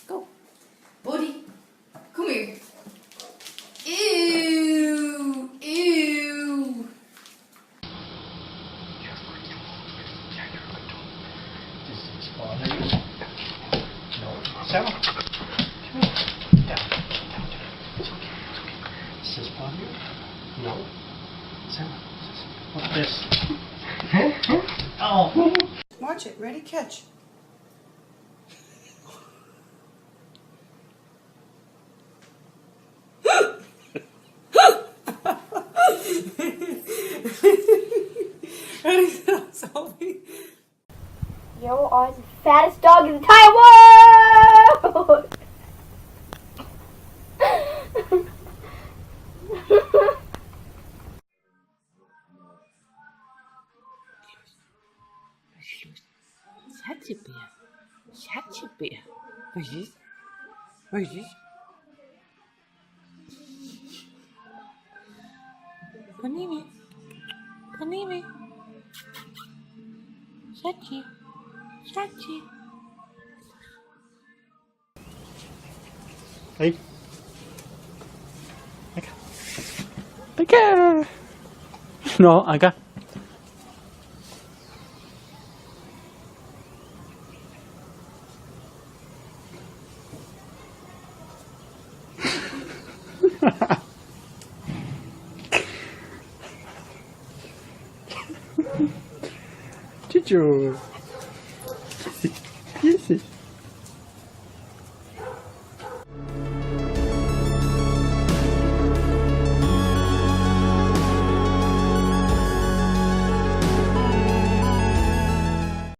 Go. Buddy, come here. Ew. Ew. Sarah. Down. It's okay. Is this part here? No. Sarah. What's this? Oh. Watch it. Ready? Catch. Ready? Sophie. Yo are the fattest dog in the entire world! Schatje-beer. Schatje-beer. Wat is dit? Wat is dit? Panini. Panini. Schatje. Schatje. Hey. Lekker. No, acá. Chicho. Yes.